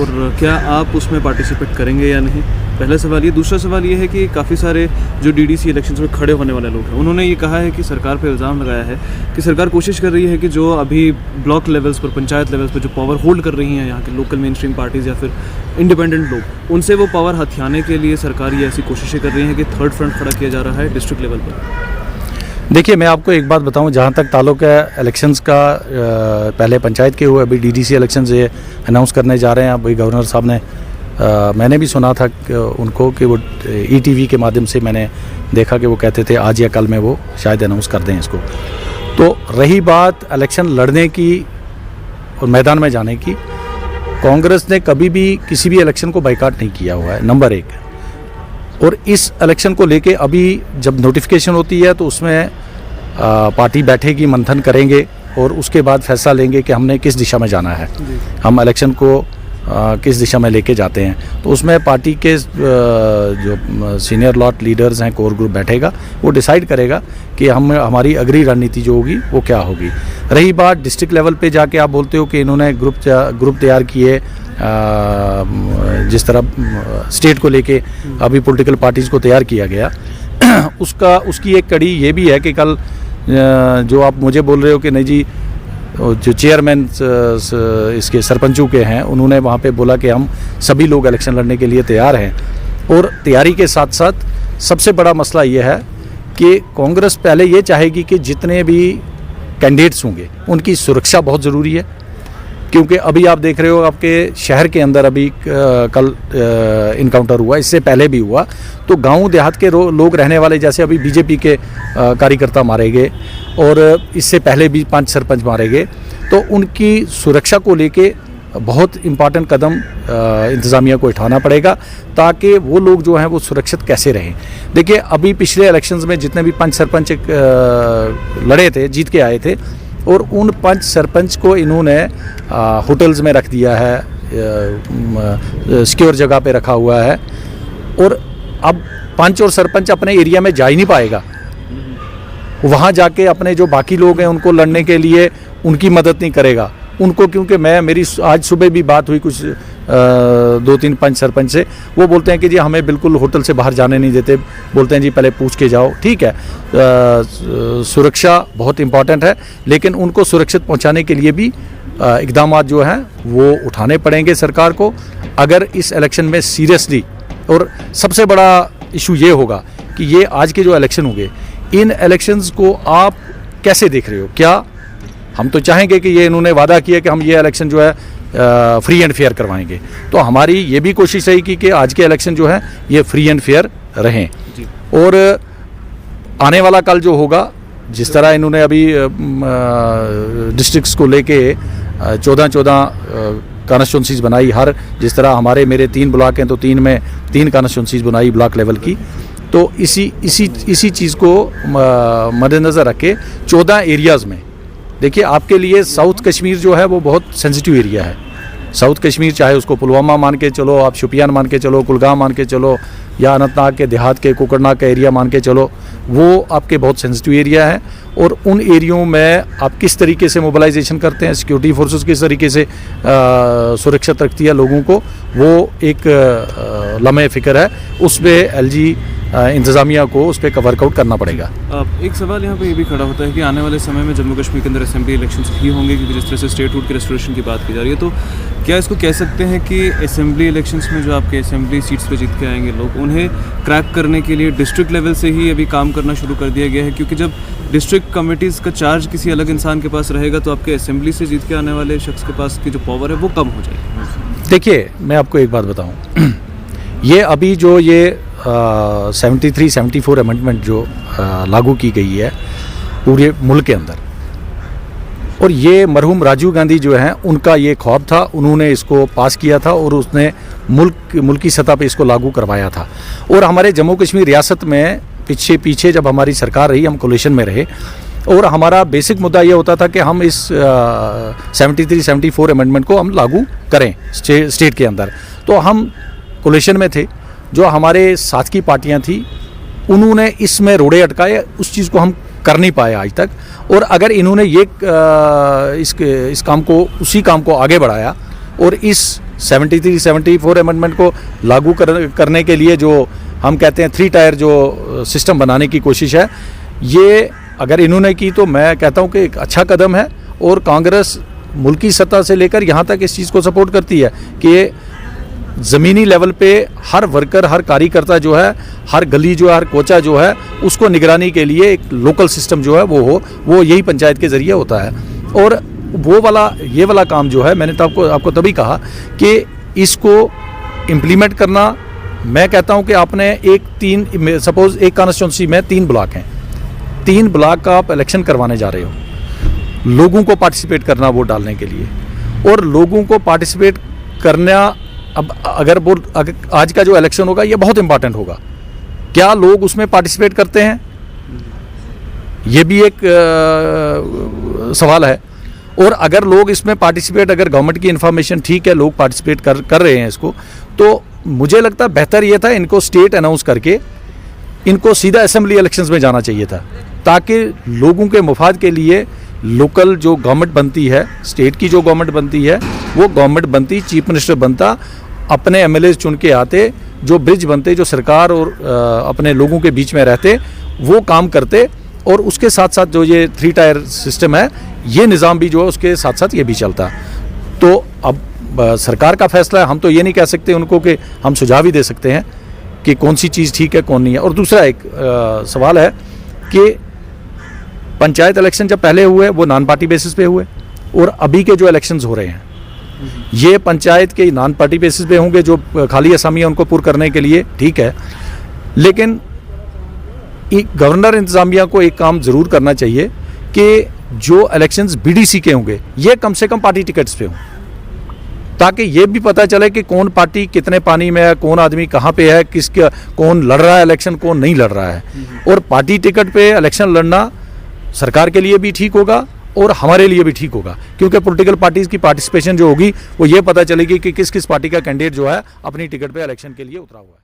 और क्या आप उसमें पार्टिसिपेट करेंगे या नहीं, पहला सवाल ये। दूसरा सवाल ये है कि काफ़ी सारे जो डीडीसी इलेक्शंस में खड़े होने वाले लोग हैं, उन्होंने ये कहा है कि सरकार पे इल्ज़ाम लगाया है कि सरकार कोशिश कर रही है कि जो अभी ब्लॉक लेवल्स पर, पंचायत लेवल्स पर जो पावर होल्ड कर रही हैं यहाँ के लोकल मेन स्ट्रीम पार्टीज़ या फिर इंडिपेंडेंट लोग, उनसे वो पावर हथियाने के लिए सरकार ये ऐसी कोशिशें कर रही है कि थर्ड फ्रंट खड़ा किया जा रहा है डिस्ट्रिक्ट लेवल पर। देखिए, मैं आपको एक बात बताऊं, जहां तक ताल्लुक है इलेक्शंस का, पहले पंचायत के हुए, अभी डीडीसी इलेक्शंस ये अनाउंस करने जा रहे हैं। अभी गवर्नर साहब ने, मैंने भी सुना था उनको कि वो ईटीवी के माध्यम से मैंने देखा कि वो कहते थे आज या कल में वो शायद अनाउंस कर दें इसको। तो रही बात इलेक्शन लड़ने की और मैदान में जाने की, कांग्रेस ने कभी भी किसी भी इलेक्शन को बाइकाट नहीं किया हुआ है, नंबर एक। और इस इलेक्शन को लेके अभी जब नोटिफिकेशन होती है तो उसमें पार्टी बैठेगी, मंथन करेंगे और उसके बाद फैसला लेंगे कि हमने किस दिशा में जाना है, हम इलेक्शन को किस दिशा में लेके जाते हैं। तो उसमें पार्टी के जो सीनियर लॉट लीडर्स हैं, कोर ग्रुप बैठेगा, वो डिसाइड करेगा कि हमारी अगली रणनीति जो होगी वो क्या होगी। रही बात डिस्ट्रिक्ट लेवल पे जाके आप बोलते हो कि इन्होंने ग्रुप तैयार किए, जिस तरह स्टेट को लेके अभी पॉलिटिकल पार्टीज़ को तैयार किया गया, उसकी एक कड़ी ये भी है कि कल जो आप मुझे बोल रहे हो कि नहीं जी, जो चेयरमैन इसके सरपंचों के हैं, उन्होंने वहाँ पे बोला कि हम सभी लोग इलेक्शन लड़ने के लिए तैयार हैं। और तैयारी के साथ साथ सबसे बड़ा मसला ये है कि कांग्रेस पहले ये चाहेगी कि जितने भी कैंडिडेट्स होंगे उनकी सुरक्षा बहुत ज़रूरी है, क्योंकि अभी आप देख रहे हो आपके शहर के अंदर अभी कल इनकाउंटर हुआ, इससे पहले भी हुआ। तो गांव देहात के लोग रहने वाले, जैसे अभी बीजेपी के कार्यकर्ता मारे गए और इससे पहले भी 5 सरपंच मारे गए, तो उनकी सुरक्षा को लेके बहुत इम्पॉर्टेंट कदम इंतज़ामिया को उठाना पड़ेगा ताकि वो लोग जो हैं वो सुरक्षित कैसे रहें। देखिए, अभी पिछले इलेक्शंस में जितने भी 5 सरपंच लड़े थे, जीत के आए थे, और उन 5 सरपंच को इन्होंने होटल्स में रख दिया है, सिक्योर जगह पे रखा हुआ है। और अब पंच और सरपंच अपने एरिया में जा ही नहीं पाएगा, वहाँ जाके अपने जो बाकी लोग हैं उनको लड़ने के लिए उनकी मदद नहीं करेगा उनको, क्योंकि मेरी आज सुबह भी बात हुई कुछ 2-3 पंच सरपंच से, वो बोलते हैं कि जी हमें बिल्कुल होटल से बाहर जाने नहीं देते, बोलते हैं जी पहले पूछ के जाओ। ठीक है, सुरक्षा बहुत इम्पॉर्टेंट है, लेकिन उनको सुरक्षित पहुंचाने के लिए भी इक़दाम जो हैं वो उठाने पड़ेंगे सरकार को, अगर इस इलेक्शन में सीरियसली। और सबसे बड़ा इशू ये होगा कि ये आज के जो इलेक्शन होंगे, इन इलेक्शंस को आप कैसे देख रहे हो? क्या हम तो चाहेंगे कि ये इन्होंने वादा किया कि हम ये इलेक्शन जो है फ्री एंड फेयर करवाएंगे, तो हमारी ये भी कोशिश रहेगी कि आज के इलेक्शन जो है ये फ्री एंड फेयर रहें। और आने वाला कल जो होगा, जिस तरह इन्होंने अभी डिस्ट्रिक्ट्स को लेके 14 कॉन्स्टिट्यूंसीज बनाई, हर जिस तरह हमारे मेरे 3 ब्लॉक हैं तो 3 में 3 कॉन्स्टिट्यूंसीज बनाई ब्लॉक लेवल की, तो इसी चीज़ को मद्देनज़र रख के 14 एरियाज़ में, देखिए आपके लिए साउथ कश्मीर जो है वो बहुत सेंसिटिव एरिया है। साउथ कश्मीर, चाहे उसको पुलवामा मान के चलो, आप शोपियान मान के चलो, कुलगाम मान के चलो, या अनंतनाग के देहात के कोकरनाग का एरिया मान के चलो, वो आपके बहुत सेंसिटिव एरिया है। और उन एरियो में आप किस तरीके से मोबिलाइजेशन करते हैं, सिक्योरिटी फोर्सेस किस तरीके से सुरक्षित रखती है लोगों को, वो एक लम्हे फ़िक्र है, उस पर एलजी इंतज़ामिया को उस पर वर्कआउट करना पड़ेगा। एक सवाल यहाँ पे ये भी खड़ा होता है कि आने वाले समय में जम्मू कश्मीर के अंदर असेंबली इलेक्शंस ही होंगे, क्योंकि जिस तरह से स्टेटहुड की रेस्टोरेशन की बात की जा रही है, तो क्या इसको कह सकते हैं कि असेंबली इलेक्शंस में जो आपके असेंबली सीट्स पे जीत के आएंगे लोग, उन्हें क्रैक करने के लिए डिस्ट्रिक्ट लेवल से ही अभी काम करना शुरू कर दिया गया है? क्योंकि जब डिस्ट्रिक्ट कमेटीज़ का चार्ज किसी अलग इंसान के पास रहेगा तो आपके असेंबली से जीत के आने वाले शख्स के पास की जो पावर है वो कम हो जाएगी। देखिए, मैं आपको एक बात बताऊँ, ये अभी जो ये 73-74 अमेंडमेंट जो लागू की गई है पूरे मुल्क के अंदर, और ये मरहूम राजीव गांधी जो हैं उनका ये ख्वाब था, उन्होंने इसको पास किया था और उसने मुल्की सतह पे इसको लागू करवाया था। और हमारे जम्मू कश्मीर रियासत में पीछे जब हमारी सरकार रही, हम कोलिशन में रहे, और हमारा बेसिक मुद्दा ये होता था कि हम इस 73-74 अमेंडमेंट को हम लागू करें स्टेट के अंदर। तो हम कोलिशन में थे, जो हमारे साथ की पार्टियां थी उन्होंने इसमें रोड़े अटकाए, उस चीज़ को हम कर नहीं पाए आज तक। और अगर इन्होंने ये इस काम को, उसी काम को आगे बढ़ाया और इस 73, 74 अमेंडमेंट को लागू करने के लिए जो हम कहते हैं 3 टायर जो सिस्टम बनाने की कोशिश है, ये अगर इन्होंने की तो मैं कहता हूँ कि एक अच्छा कदम है। और कांग्रेस मुल्की सतह से लेकर यहाँ तक इस चीज़ को सपोर्ट करती है कि ज़मीनी लेवल पे हर वर्कर, हर कार्यकर्ता जो है, हर गली जो है, हर कोचा जो है, उसको निगरानी के लिए एक लोकल सिस्टम जो है वो यही पंचायत के ज़रिए होता है। और ये वाला काम जो है, मैंने तो आपको तभी कहा कि इसको इम्प्लीमेंट करना, मैं कहता हूँ कि आपने सपोज एक कॉन्स्टिट्यूंसी में 3 ब्लॉक हैं, 3 ब्लॉक का आप इलेक्शन करवाने जा रहे हो, लोगों को पार्टिसिपेट करना वोट डालने के लिए, और लोगों को पार्टिसिपेट करना, अब अगर आज का जो इलेक्शन होगा ये बहुत इंपॉर्टेंट होगा, क्या लोग उसमें पार्टिसिपेट करते हैं, ये भी एक सवाल है। और अगर लोग इसमें पार्टिसिपेट, अगर गवर्नमेंट की इन्फॉर्मेशन ठीक है, लोग पार्टिसिपेट कर रहे हैं इसको, तो मुझे लगता है बेहतर ये था इनको स्टेट अनाउंस करके इनको सीधा असेंबली इलेक्शंस में जाना चाहिए था, ताकि लोगों के मुफाद के लिए लोकल जो गवर्नमेंट बनती है, स्टेट की जो गवर्नमेंट बनती है, वो गवर्नमेंट बनती, चीफ मिनिस्टर बनता, अपने एमएलए चुन के आते, जो ब्रिज बनते, जो सरकार और अपने लोगों के बीच में रहते, वो काम करते। और उसके साथ साथ जो ये 3 टायर सिस्टम है, ये निज़ाम भी जो है उसके साथ साथ ये भी चलता। तो अब सरकार का फैसला है, हम तो ये नहीं कह सकते उनको कि हम सुझाव ही दे सकते हैं कि कौन सी चीज़ ठीक है कौन नहीं है। और दूसरा एक सवाल है कि पंचायत इलेक्शन जब पहले हुए वो नॉन पार्टी बेसिस पे हुए, और अभी के जो इलेक्शंस हो रहे हैं ये पंचायत के नॉन पार्टी बेसिस पे होंगे, जो खाली असामियाँ उनको पूर्ण करने के लिए, ठीक है। लेकिन गवर्नर इंतजामिया को एक काम ज़रूर करना चाहिए कि जो इलेक्शंस बीडीसी के होंगे ये कम से कम पार्टी टिकट्स पे हों, ताकि ये भी पता चले कि कौन पार्टी कितने पानी में है, कौन आदमी कहाँ पे है, कौन लड़ रहा है इलेक्शन, कौन नहीं लड़ रहा है। और पार्टी टिकट पे इलेक्शन लड़ना सरकार के लिए भी ठीक होगा और हमारे लिए भी ठीक होगा, क्योंकि पॉलिटिकल पार्टीज़ की पार्टिसिपेशन जो होगी वो ये पता चलेगी कि किस किस पार्टी का कैंडिडेट जो है अपनी टिकट पे इलेक्शन के लिए उतरा हुआ है।